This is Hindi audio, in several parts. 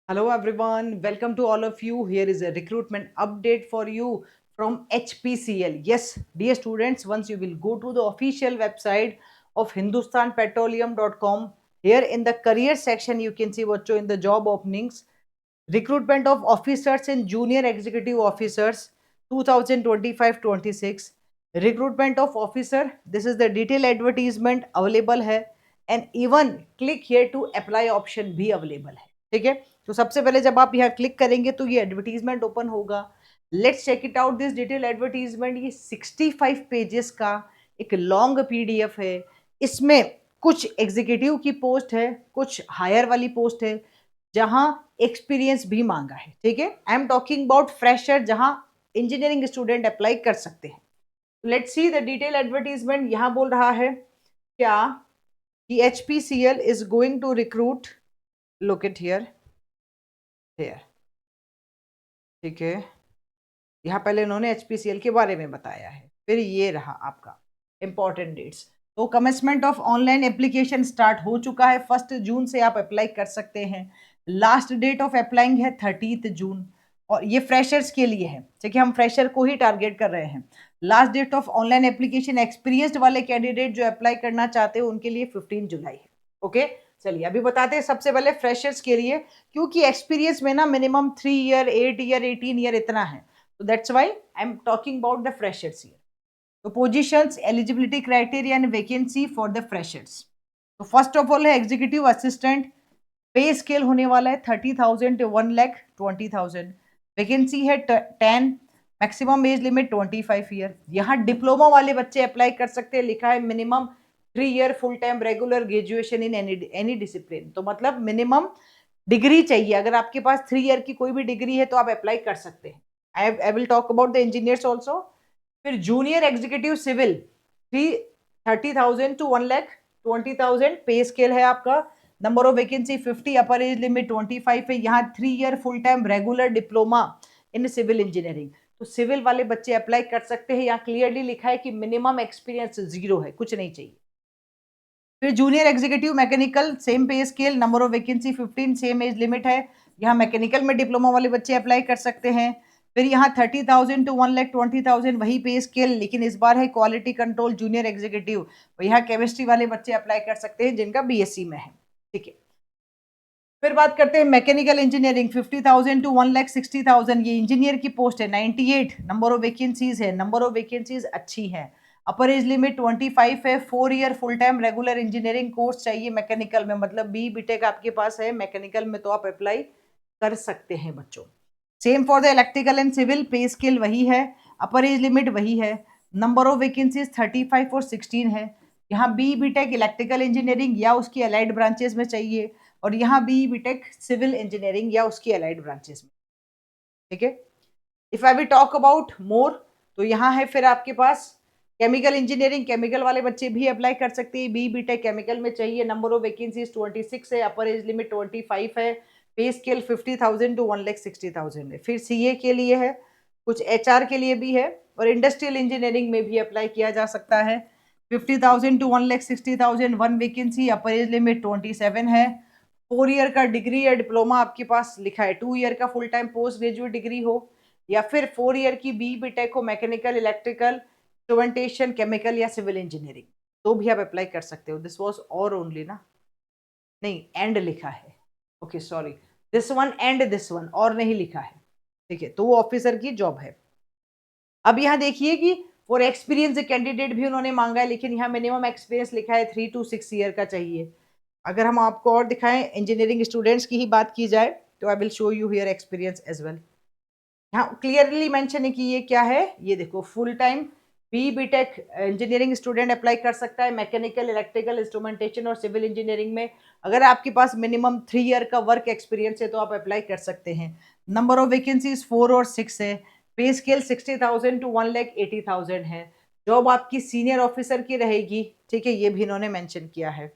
Hello everyone, welcome to all of you. Here is a recruitment update for you from HPCL. Yes, dear students, once you will go to the official website of hindustanpetroleum.com, here in the career section you can see what in the job openings, recruitment of officers and junior executive officers 2025-26, recruitment of officer, this is the detailed advertisement available है and even click here to apply option भी available है. ठीक है, तो सबसे पहले जब आप यहाँ क्लिक करेंगे तो ये एडवर्टीजमेंट ओपन होगा. Let's check it out this detail advertisement. ये 65 पेजेस का एक लॉन्ग पीडीएफ है. इसमें कुछ एग्जीक्यूटिव की पोस्ट है, कुछ हायर वाली पोस्ट है जहां एक्सपीरियंस भी मांगा है. ठीक है, I am talking about fresher जहां इंजीनियरिंग स्टूडेंट अप्लाई कर सकते हैं. Let's see the detail advertisement. यहां बोल रहा है क्या कि HPCL is going to recruit, look it here. ठीक है, यहाँ पहले इन्होंने HPCL के बारे में बताया है, फिर ये रहा आपका इंपॉर्टेंट डेट्स. तो commencement of online application start हो चुका है. 1 जून से आप अप्लाई कर सकते हैं. लास्ट डेट ऑफ अप्लाइंग है 30 जून और ये फ्रेशर्स के लिए है. ठीक है, हम फ्रेशर को ही टारगेट कर रहे हैं. Last date of online application experienced वाले कैंडिडेट जो अप्लाई करना चाहते हैं उनके लिए 15 जुलाई है. ओके, चलिए अभी बताते हैं सबसे पहले फ्रेशर्स के लिए, क्योंकि एक्सपीरियंस में ना मिनिमम 3 ईयर 8 ईयर 18 ईयर इतना है. So that's why I'm talking about the freshers here. So positions, eligibility criteria and vacancy for the freshers. तो फर्स्ट ऑफ ऑल है एग्जीक्यूटिव असिस्टेंट. पे स्केल होने वाला है 30,000 to 1,20,000. वैकेंसी है 10. Maximum age limit 25 year. यहाँ डिप्लोमा वाले बच्चे अप्लाई कर सकते हैं. लिखा है minimum 3 year full time regular graduation in any discipline. तो मतलब मिनिमम डिग्री चाहिए. अगर आपके पास 3 ईयर की कोई भी डिग्री है तो आप अप्लाई कर सकते हैं. I will talk about the engineers also. फिर junior executive civil 30,000 to 1,20,000 pay scale है आपका. Number of vacancy 50, upper age limit 25 है. यहाँ 3 year full time regular diploma in civil engineering. तो सिविल वाले बच्चे अप्लाई कर सकते हैं. यहाँ क्लियरली लिखा है कि मिनिमम एक्सपीरियंस 0 है, कुछ नहीं चाहिए. फिर जूनियर एग्जीक्यूटिव मैकेनिकल सेम पे scale, number of vacancy 15, same age limit है. यहाँ मैकेनिकल में डिप्लोमा वाले बच्चे अप्लाई कर सकते हैं. फिर यहाँ 30,000 to 1,20,000 वही पे स्केल, लेकिन इस बार है क्वालिटी कंट्रोल जूनियर एग्जीक्यूटिव. यहाँ केमिस्ट्री वाले बच्चे अप्लाई कर सकते हैं जिनका BSc में है. ठीक है, फिर बात करते हैं मैकेनिकल इंजीनियरिंग 50,000 to 1,60,000. ये इंजीनियर की पोस्ट है. 98 नंबर ऑफ वैकेंसीज है. नंबर ऑफ वैकेंसीज अच्छी है. अपर एज लिमिट 25 है. 4 year full time regular engineering course चाहिए मैकेनिकल में, मतलब BTech आपके पास है मैकेनिकल में तो आप अप्लाई कर सकते हैं बच्चों. Same for the electrical and civil, pay scale वही है, अपर एज लिमिट वही है. नंबर ऑफ वैकेंसीज 35 और 16 है. यहाँ BTech इलेक्ट्रिकल इंजीनियरिंग या उसकी अलाइड ब्रांचेस में चाहिए और यहाँ BTech सिविल इंजीनियरिंग या उसकी अलाइड ब्रांचेस में. ठीक है, if I will talk about more तो यहाँ है फिर आपके पास केमिकल इंजीनियरिंग. केमिकल वाले बच्चे भी अप्लाई कर सकते हैं. BTech केमिकल में चाहिए. नंबर ऑफ वैकेंसीज 26 है. अपर एज लिमिट 25 है. पे स्केल 50,000 to 1,60,000 है. फिर CA के लिए है, कुछ HR के लिए भी है और इंडस्ट्रियल इंजीनियरिंग में भी अप्लाई किया जा सकता है. 50,000 to 1,60,000 one vacancy. Upper age limit 27 है. 4 ईयर का डिग्री या डिप्लोमा आपके पास लिखा है. 2 ईयर का full time post graduate degree हो या फिर 4 ईयर की BTech हो, मैकेनिकल इलेक्ट्रिकल इंस्ट्रूमेंटेशन केमिकल या सिविल इंजीनियरिंग, तो भी आप अप्लाई कर सकते हो. दिस वॉज और ओनली ना, नहीं एंड लिखा है. Okay sorry, this one and this one, और नहीं लिखा है. ठीक है, तो वो ऑफिसर की जॉब है. अब यहाँ देखिए कि फॉर एक्सपीरियंस कैंडिडेट भी उन्होंने मांगा है, लेकिन यहाँ मिनिमम एक्सपीरियंस लिखा है 3 to 6 ईयर का चाहिए. अगर हम आपको और दिखाएं, इंजीनियरिंग स्टूडेंट्स की ही बात की जाए तो I will show you here experience as well. यहाँ क्लियरली मेंशन है कि ये क्या है. ये देखो, full time BTech engineering student apply कर सकता है मैकेनिकल इलेक्ट्रिकल इंस्ट्रूमेंटेशन और सिविल इंजीनियरिंग में. अगर आपके पास मिनिमम 3 ईयर का वर्क एक्सपीरियंस है तो आप अप्लाई कर सकते हैं. नंबर ऑफ वैकेंसीज 4 और 6 है. पे स्केल 60,000 to 1,80,000 है. जॉब आपकी सीनियर ऑफिसर की रहेगी. ठीक है, ये भी इन्होंने मेंशन किया है.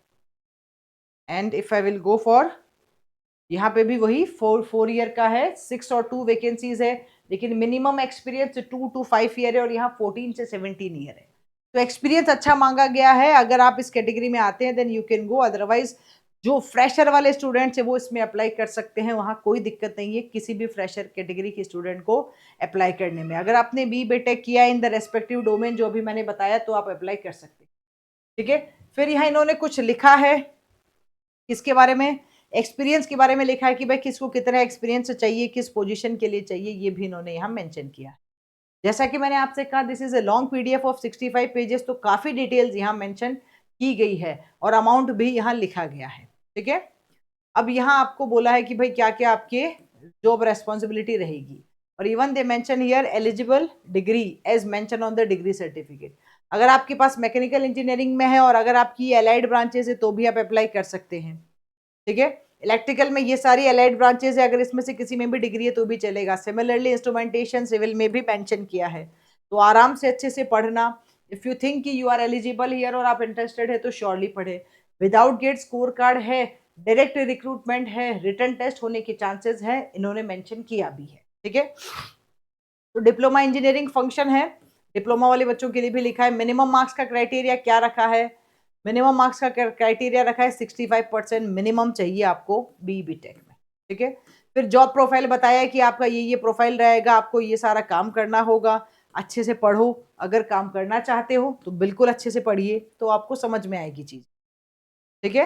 And if I will go for, यहाँ पे भी वही 4 ईयर का है. 6 और 2 वैकेंसीज है, लेकिन मिनिमम एक्सपीरियंस 2 to 5 ईयर है और यहाँ 14 से 17 ईयर है. तो एक्सपीरियंस अच्छा मांगा गया है. अगर आप इस कैटेगरी में आते हैं then you can go, otherwise जो फ्रेशर वाले स्टूडेंट्स है वो इसमें अप्लाई कर सकते हैं, वहाँ कोई दिक्कत नहीं है किसी भी फ्रेशर कैटेगरी के स्टूडेंट को अप्लाई करने में। अगर आपने BTech किया इन द रेस्पेक्टिव डोमेन जो अभी मैंने बताया तो आप अप्लाई कर सकते हैं, ठीक है। फिर यहाँ इन्होंने कुछ लिखा है किसके बारे में, एक्सपीरियंस के बारे में लिखा है कि भाई किसको कितना एक्सपीरियंस चाहिए, किस पोजीशन के लिए चाहिए, ये भी इन्होंने यहाँ मेंशन किया है। जैसा कि मैंने आपसे कहा this is a long PDF of 65 pages, तो काफी डिटेल्स यहाँ मेंशन की गई है और अमाउंट भी यहाँ लिखा गया है, ठीक है। अब यहाँ आपको बोला है कि भाई क्या क्या आपके जॉब रेस्पॉन्सिबिलिटी रहेगी, और even they mention here eligible degree as mention on the degree certificate. अगर आपके पास मैकेनिकल इंजीनियरिंग में है और अगर आपकी एलाइड ब्रांचेस है तो भी आप अप्लाई कर सकते हैं, ठीक है। इलेक्ट्रिकल में ये सारी एलाइड ब्रांचेस है, अगर इसमें से किसी में भी डिग्री है तो भी चलेगा। सिमिलरली इंस्ट्रूमेंटेशन सिविल में भी मेंशन किया है, तो आराम से अच्छे से पढ़ना। इफ यू थिंक कि यू आर एलिजिबल हियर और आप इंटरेस्टेड है तो श्योरली पढ़े। विदाउट गेट स्कोर कार्ड है, डायरेक्ट रिक्रूटमेंट है, रिटर्न टेस्ट होने के चांसेस है, इन्होंने मेंशन किया भी है, ठीक है। तो डिप्लोमा इंजीनियरिंग फंक्शन है, डिप्लोमा वाले बच्चों के लिए भी लिखा है। मिनिमम मार्क्स का क्राइटेरिया क्या रखा है, मिनिमम मार्क्स का क्राइटेरिया रखा है 65% मिनिमम चाहिए आपको BTech में, ठीक है। फिर जॉब प्रोफाइल बताया है कि आपका ये प्रोफाइल रहेगा, आपको ये सारा काम करना होगा, अच्छे से पढ़ो। अगर काम करना चाहते हो तो बिल्कुल अच्छे से पढ़िए, तो आपको समझ में आएगी चीज, ठीक है।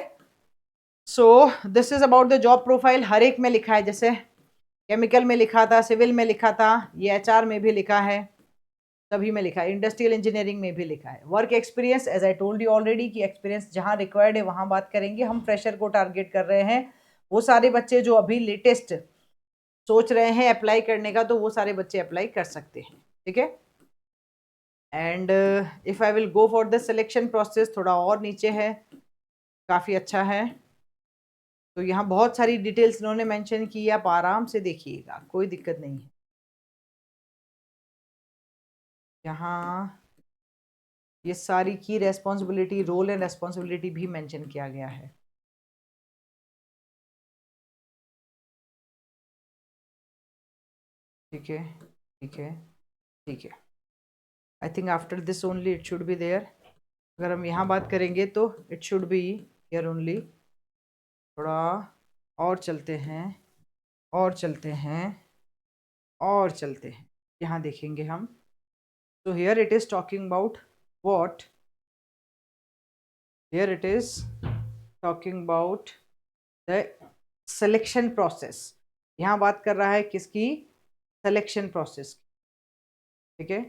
So this is about the job profile, हर एक में लिखा है, जैसे केमिकल में लिखा था, सिविल में लिखा था, ये HR में भी लिखा है, सभी में लिखा है, इंडस्ट्रियल इंजीनियरिंग में भी लिखा है। Work experience as I told you already कि एक्सपीरियंस जहां रिक्वायर्ड है वहां बात करेंगे, हम फ्रेशर को टारगेट कर रहे हैं। वो सारे बच्चे जो अभी लेटेस्ट सोच रहे हैं अप्लाई करने का, तो वो सारे बच्चे अप्लाई कर सकते हैं, ठीक है। And if I will go for the selection process, थोड़ा और नीचे है, काफ़ी अच्छा है। तो यहाँ बहुत सारी डिटेल्स इन्होंने मेंशन की, आप आराम से देखिएगा, कोई दिक्कत नहीं है। यहाँ ये सारी की रेस्पॉन्सिबिलिटी, रोल एंड रेस्पॉन्सिबिलिटी भी मेंशन किया गया है, ठीक है, ठीक है, ठीक है। I think after this only it should be there. अगर हम यहाँ बात करेंगे तो it should be here only. थोड़ा और चलते हैं, और चलते हैं, और चलते हैं, यहाँ देखेंगे हम। तो here it is talking about what, here it is talking about the selection process. यहाँ बात कर रहा है किसकी, सिलेक्शन प्रोसेस, ठीक है।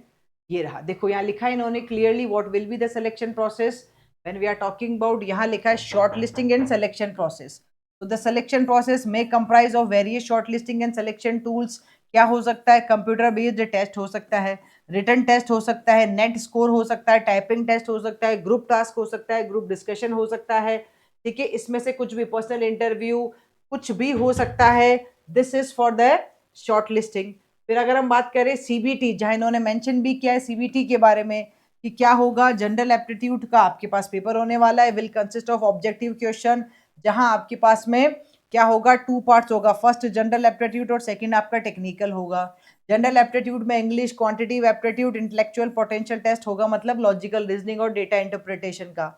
ये रहा, देखो यहाँ लिखा है इन्होंने clearly what will be the selection process when we are talking about, यहाँ लिखा है short listing and selection process. तो द सिलेक्शन प्रोसेस में comprise of various short listing and selection tools. क्या हो सकता है, कंप्यूटर बेस्ड टेस्ट हो सकता है, रिटन टेस्ट हो सकता है, नेट स्कोर हो सकता है, टाइपिंग टेस्ट हो सकता है, ग्रुप टास्क हो सकता है, ग्रुप डिस्कशन हो सकता है, ठीक है। इसमें से कुछ भी, पर्सनल इंटरव्यू, कुछ भी हो सकता है। This is for the short listing. फिर अगर हम बात करें CBT, जहां इन्होंने मेंशन भी किया है CBT के बारे में कि क्या होगा, जनरल एप्टीट्यूड का आपके पास पेपर होने वाला है, will consist of objective question, जहां आपके पास में क्या होगा, 2 पार्ट्स होगा, फर्स्ट जनरल एप्टीट्यूड और सेकंड आपका टेक्निकल होगा। जनरल एप्टीट्यूड में English, quantitative aptitude, intellectual potential test होगा, मतलब लॉजिकल रीजनिंग और डेटा इंटरप्रिटेशन का।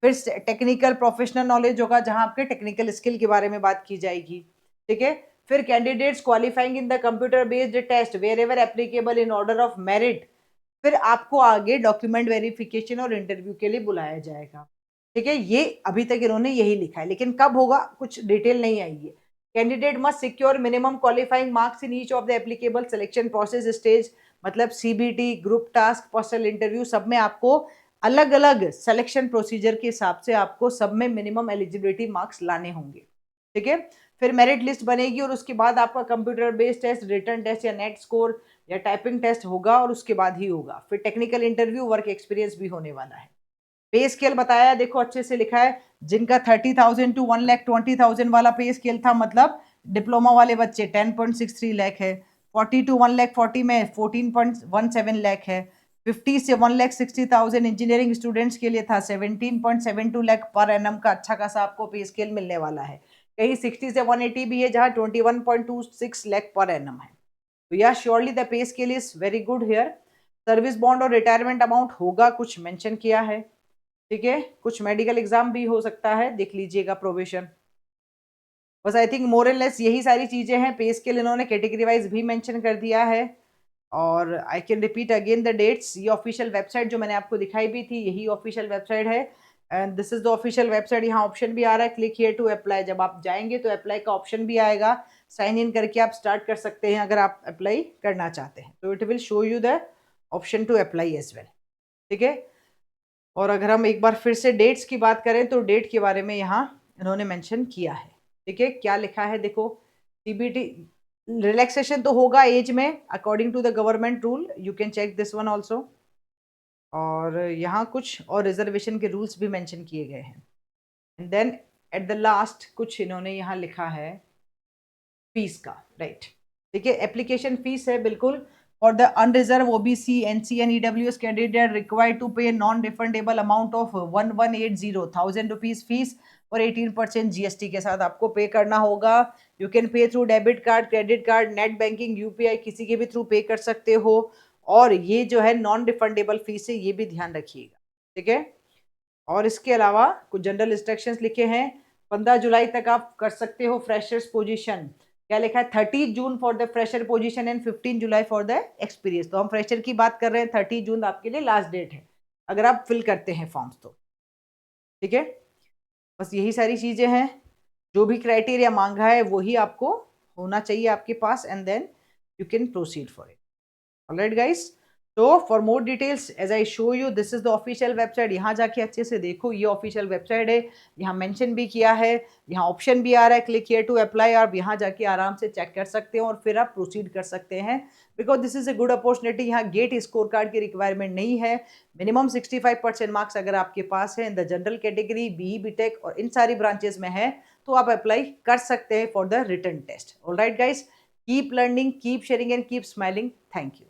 फिर टेक्निकल प्रोफेशनल नॉलेज होगा, जहां आपके टेक्निकल स्किल के बारे में बात की जाएगी, ठीक है। फिर candidates qualifying in the computer based test wherever applicable in order of merit. फिर आपको आगे डॉक्यूमेंट वेरिफिकेशन और इंटरव्यू के लिए बुलाया जाएगा, ठीक है। ये अभी तक इन्होंने यही लिखा है, लेकिन कब होगा कुछ डिटेल नहीं आई है। Candidate must secure minimum qualifying marks in each of the applicable selection process stage, मतलब CBT, group task, personal interview, सब में आपको अलग अलग सिलेक्शन प्रोसीजर के हिसाब से आपको सब में मिनिमम एलिजिबिलिटी मार्क्स लाने होंगे, ठीक है। फिर मेरिट लिस्ट बनेगी और उसके बाद आपका computer based test, written test या नेट स्कोर या टाइपिंग टेस्ट होगा, और उसके बाद ही होगा फिर टेक्निकल इंटरव्यू, वर्क एक्सपीरियंस भी होने वाला है। पे स्केल बताया, देखो अच्छे से लिखा है, जिनका 30,000 टू 1,20,000 वाला पे स्केल था, मतलब डिप्लोमा वाले बच्चे 10.63 लाख है, 40 टू 1,40,000 में 14.17 लाख है, 50 से 1,60,000 इंजीनियरिंग स्टूडेंट्स के लिए था 17.72 लाख पर एनम का अच्छा खासा आपको पे स्केल मिलने वाला है। कहीं 60 से 180 भी है, जहां 21.26 लाख पर एनम है। तो या surely the pay scale is very good here. Service bond और रिटायरमेंट अमाउंट होगा, कुछ मेंशन किया है। ठीक है, कुछ मेडिकल एग्जाम भी हो सकता है, देख लीजिएगा प्रोबेशन। बस I think more and less यही सारी चीजें हैं। पे स्केल इन्होंने कैटेगरी वाइज भी मेंशन कर दिया है। और I can repeat again the dates. ये ऑफिशियल वेबसाइट जो मैंने आपको दिखाई भी थी, यही ऑफिशियल वेबसाइट है। And this is the official website. यहाँ ऑप्शन भी आ रहा है, क्लिक हियर टू अप्लाई। जब आप जाएंगे तो अप्लाई का ऑप्शन भी आएगा, साइन इन करके आप स्टार्ट कर सकते हैं अगर आप अप्लाई करना चाहते हैं। तो it will show you the option to apply as well. ठीक है, और अगर हम एक बार फिर से डेट्स की बात करें तो डेट के बारे में यहाँ इन्होंने मेंशन किया है। ठीक है, क्या लिखा है देखो, सीबीटी रिलैक्सेशन तो होगा एज में according to the government rule, you can check this one also. और यहाँ कुछ और रिजर्वेशन के रूल्स भी मेंशन किए गए हैं। And then at the last कुछ इन्होंने यहाँ लिखा है फीस का, राइट। ठीक है, एप्लीकेशन फीस है बिल्कुल। For the unreserve OBC NC and EWS candidate required to pay non refundable amount of 1180,000 rupees fees और 18% जीएसटी के साथ आपको पे करना होगा। You can pay through debit card, credit card, net banking, UPI, किसी के भी थ्रू पे कर सकते हो। और ये जो है नॉन रिफंडेबल फीस है, ये भी ध्यान रखिएगा। ठीक है, और इसके अलावा कुछ जनरल इंस्ट्रक्शंस लिखे हैं। 15 जुलाई तक आप कर सकते हो फ्रेशर्स पोजीशन। क्या लिखा है, 30 जून for the fresher position and 15 July for the experience. तो हम फ्रेशर की बात कर रहे हैं, 30 जून आपके लिए लास्ट डेट है अगर आप फिल करते हैं फॉर्म्स तो। ठीक है, बस यही सारी चीजें हैं। जो भी क्राइटेरिया मांगा है वही आपको होना चाहिए आपके पास, and then you can proceed for it. Alright guys, तो for more details as I show you, this is the official website. यहाँ जाके अच्छे से देखो, ये ऑफिशियल वेबसाइट है। यहाँ मेंशन भी किया है, यहाँ ऑप्शन भी आ रहा है क्लिक हियर टू अप्लाई। आप यहाँ जाके आराम से चेक कर सकते हैं और फिर आप प्रोसीड कर सकते हैं, because this is a good opportunity. यहाँ गेट स्कोर कार्ड की रिक्वायरमेंट नहीं है। मिनिमम 65% मार्क्स अगर आपके पास है in the general category, B BTech और इन सारी ब्रांचेस में है, तो आप अप्लाई कर सकते हैं for the written test. Alright guys, keep learning, keep sharing and keep smiling. Thank you.